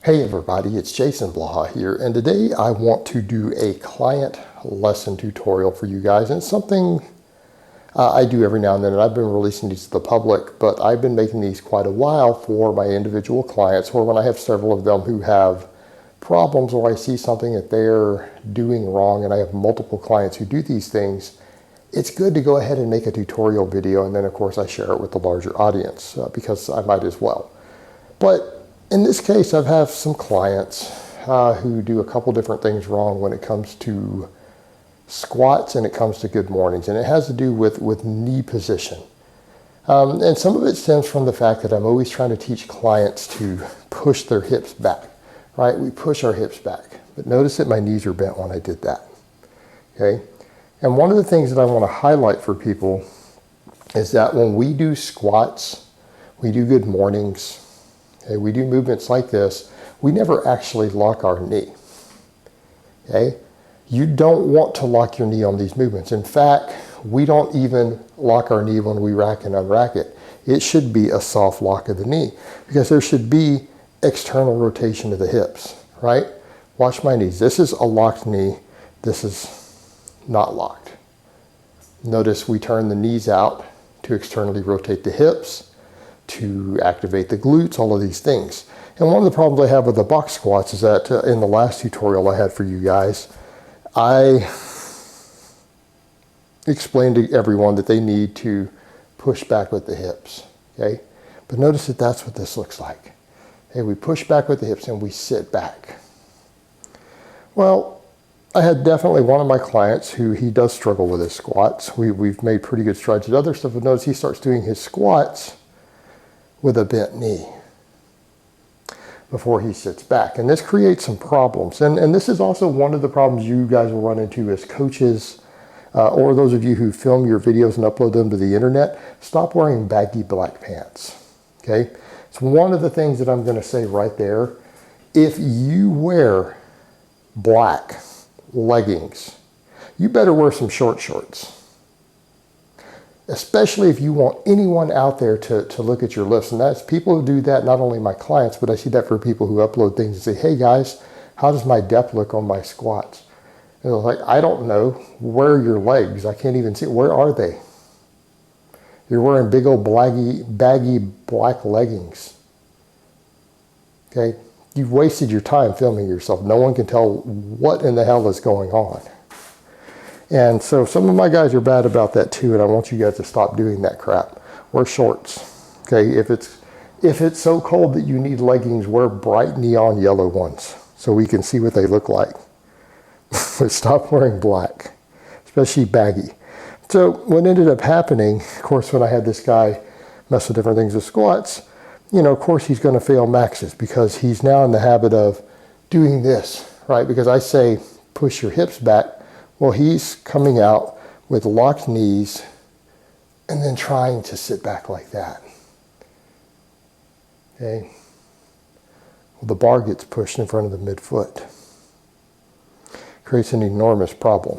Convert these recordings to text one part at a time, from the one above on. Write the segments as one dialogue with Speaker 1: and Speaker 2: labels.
Speaker 1: Hey everybody, it's Jason Blaha here, and today I want to do a client lesson tutorial for you guys, and it's something I do every now and then, and I've been releasing these to the public, but I've been making these quite a while for my individual clients, or when I have several of them who have problems, or I see something that they're doing wrong, and I have multiple clients who do these things. It's good to go ahead and make a tutorial video, and then of course I share it with the larger audience, because I might as well. But in this case, I've had some clients who do a couple different things wrong when it comes to squats and it comes to good mornings. And it has to do with knee position. And some of it stems from the fact that I'm always trying to teach clients to push their hips back, right? We push our hips back. But notice that my knees are bent when I did that, okay? And one of the things that I want to highlight for people is that when we do squats, we do good mornings, okay, we do movements like this, we never actually lock our knee. Okay? You don't want to lock your knee on these movements. In fact, we don't even lock our knee when we rack and unrack it. It should be a soft lock of the knee because there should be external rotation of the hips, right? Watch my knees. This is a locked knee. This is not locked. Notice we turn the knees out to externally rotate the hips, to activate the glutes, all of these things. And one of the problems I have with the box squats is that in the last tutorial I had for you guys, I explained to everyone that they need to push back with the hips, okay? But notice that that's what this looks like. Okay, we push back with the hips and we sit back. Well, I had definitely one of my clients who he does struggle with his squats. We've made pretty good strides with other stuff, but notice he starts doing his squats with a bent knee before he sits back. And this creates some problems. And this is also one of the problems you guys will run into as coaches, or those of you who film your videos and upload them to the internet. Stop wearing baggy black pants, okay? It's one of the things that I'm gonna say right there. If you wear black leggings, you better wear some short shorts. Especially if you want anyone out there to look at your lifts. And that's people who do that, not only my clients, but I see that for people who upload things and say, hey guys, how does my depth look on my squats? And they're like, I don't know. Where are your legs? I can't even see. Where are they? You're wearing big old baggy black leggings. Okay? You've wasted your time filming yourself. No one can tell what in the hell is going on. And so some of my guys are bad about that too, and I want you guys to stop doing that crap. Wear shorts, okay? If it's so cold that you need leggings, wear bright neon yellow ones so we can see what they look like. But stop wearing black, especially baggy. So what ended up happening, of course, when I had this guy mess with different things with squats, you know, of course he's going to fail maxes because he's now in the habit of doing this, right? Because I say push your hips back. Well, he's coming out with locked knees and then trying to sit back like that. Okay? Well, the bar gets pushed in front of the midfoot. Creates an enormous problem.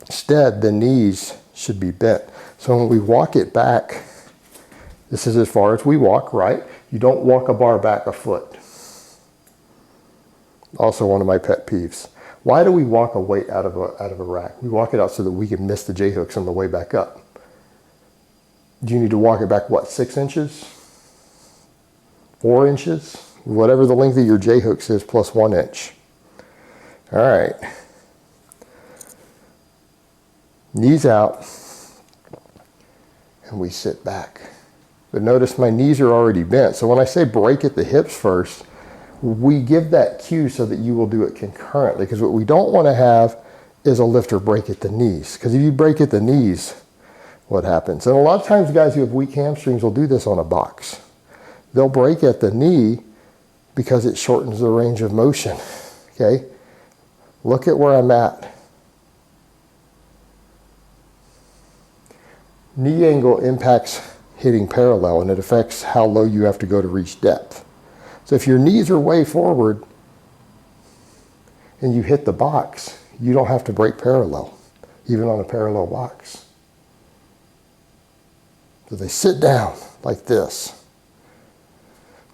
Speaker 1: Instead, the knees should be bent. So when we walk it back, this is as far as we walk, right? You don't walk a bar back a foot. Also one of my pet peeves. Why do we walk a weight out of a rack? We walk it out so that we can miss the J-hooks on the way back up. Do you need to walk it back, what, 6 inches? 4 inches? Whatever the length of your J-hooks is plus 1 inch. All right. Knees out. And we sit back. But notice my knees are already bent. So when I say break at the hips first, we give that cue so that you will do it concurrently, because what we don't want to have is a lift or break at the knees. Because if you break at the knees, what happens? And a lot of times guys who have weak hamstrings will do this on a box. They'll break at the knee because it shortens the range of motion. Okay? Look at where I'm at. Knee angle impacts hitting parallel, and it affects how low you have to go to reach depth. So if your knees are way forward and you hit the box, you don't have to break parallel, even on a parallel box. So they sit down like this.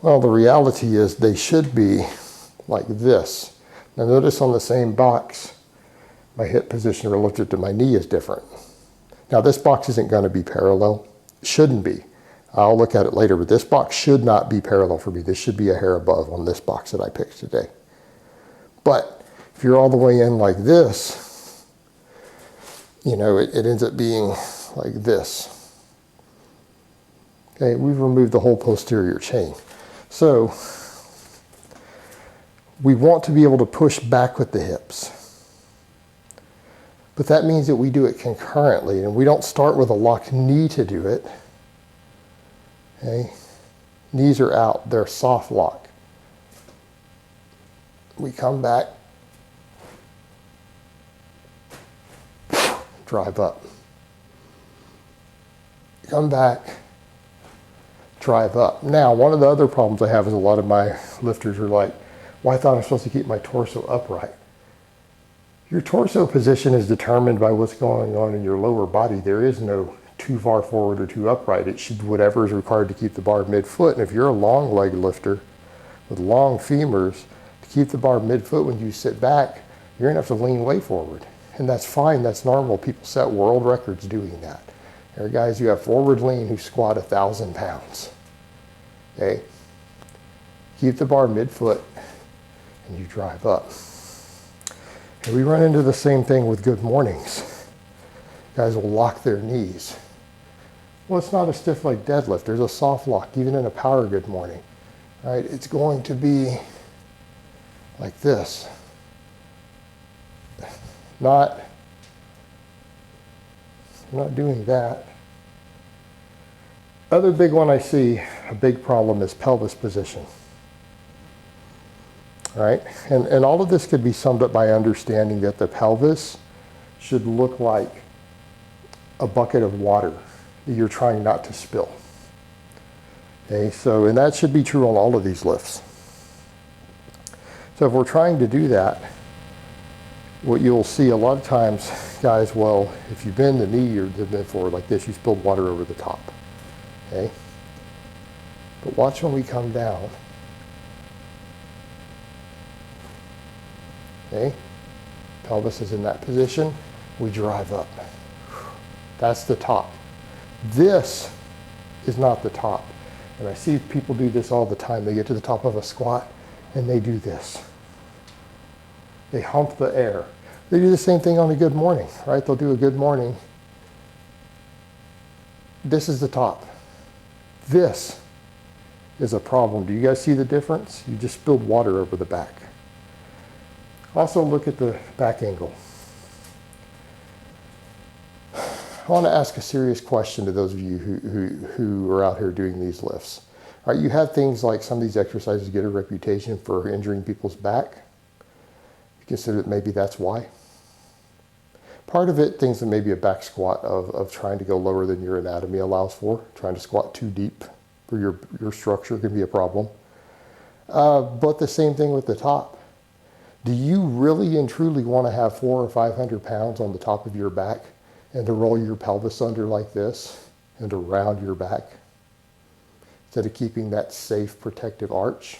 Speaker 1: Well, the reality is they should be like this. Now notice on the same box, my hip position relative to my knee is different. Now this box isn't going to be parallel. It shouldn't be. I'll look at it later, but this box should not be parallel for me. This should be a hair above on this box that I picked today. But if you're all the way in like this, you know, it ends up being like this. Okay, we've removed the whole posterior chain. So we want to be able to push back with the hips. But that means that we do it concurrently, and we don't start with a locked knee to do it. Okay? Knees are out, they're soft lock. We come back, drive up. Come back, drive up. Now, one of the other problems I have is a lot of my lifters are like, well, I thought I'm supposed to keep my torso upright. Your torso position is determined by what's going on in your lower body. There is no too far forward or too upright. It should whatever is required to keep the bar mid-foot. And if you're a long leg lifter with long femurs, to keep the bar mid-foot when you sit back, you're gonna have to lean way forward. And that's fine, that's normal. People set world records doing that. There are guys who have forward lean who squat 1,000 pounds. Okay? Keep the bar mid-foot and you drive up. And we run into the same thing with good mornings. Guys will lock their knees. Well, it's not a stiff leg deadlift. There's a soft lock, even in a power good morning. Right? It's going to be like this. Not doing that. Other big one I see, a big problem is pelvis position. Right? And all of this could be summed up by understanding that the pelvis should look like a bucket of water that you're trying not to spill. Okay, so, and that should be true on all of these lifts. So if we're trying to do that, what you'll see a lot of times, guys, well, if you bend the knee or bend forward like this, you spilled water over the top. Okay? But watch when we come down. Okay? Pelvis is in that position. We drive up. That's the top. This is not the top. And I see people do this all the time. They get to the top of a squat and they do this. They hump the air. They do the same thing on a good morning, right? They'll do a good morning. This is the top. This is a problem. Do you guys see the difference? You just spilled water over the back. Also look at the back angle. I want to ask a serious question to those of you who are out here doing these lifts. All right, you have things like some of these exercises get a reputation for injuring people's back. You consider that maybe that's why. Part of it, things that maybe a back squat of trying to go lower than your anatomy allows for. Trying to squat too deep for your structure can be a problem. But the same thing with the top. Do you really and truly want to have 400 or 500 pounds on the top of your back and to roll your pelvis under like this and to round your back instead of keeping that safe protective arch?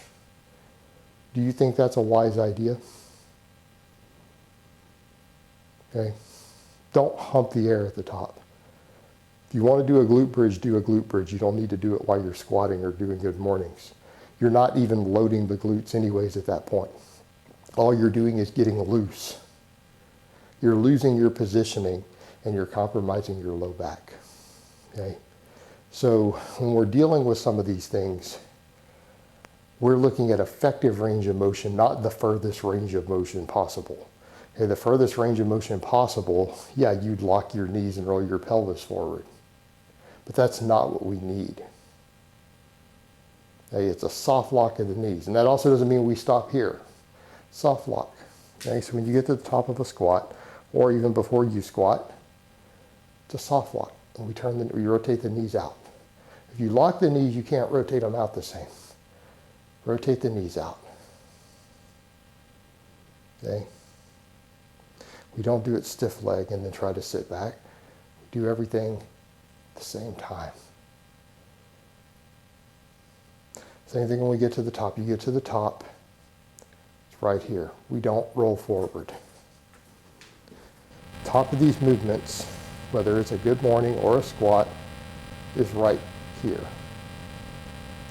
Speaker 1: Do you think that's a wise idea? Okay. Don't hump the air at the top. If you want to do a glute bridge, do a glute bridge. You don't need to do it while you're squatting or doing good mornings. You're not even loading the glutes anyways at that point. All you're doing is getting loose. You're losing your positioning and you're compromising your low back. Okay? So when we're dealing with some of these things, we're looking at effective range of motion, not the furthest range of motion possible. Okay, the furthest range of motion possible, yeah, you'd lock your knees and roll your pelvis forward. But that's not what we need. Okay, it's a soft lock of the knees. And that also doesn't mean we stop here. Soft lock. Okay, so when you get to the top of a squat, or even before you squat, it's a soft lock. And we rotate the knees out. If you lock the knees, you can't rotate them out the same. Rotate the knees out. Okay? We don't do it stiff leg and then try to sit back. We do everything at the same time. Same thing when we get to the top. You get to the top, right here. We don't roll forward. Top of these movements, whether it's a good morning or a squat, is right here.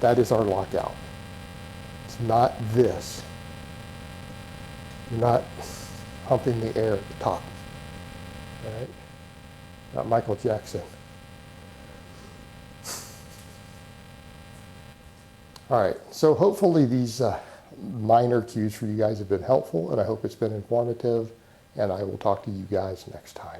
Speaker 1: That is our lockout. It's not this. You're not humping the air at the top. All right? Not Michael Jackson. All right, so hopefully these minor cues for you guys have been helpful, and I hope it's been informative, and I will talk to you guys next time.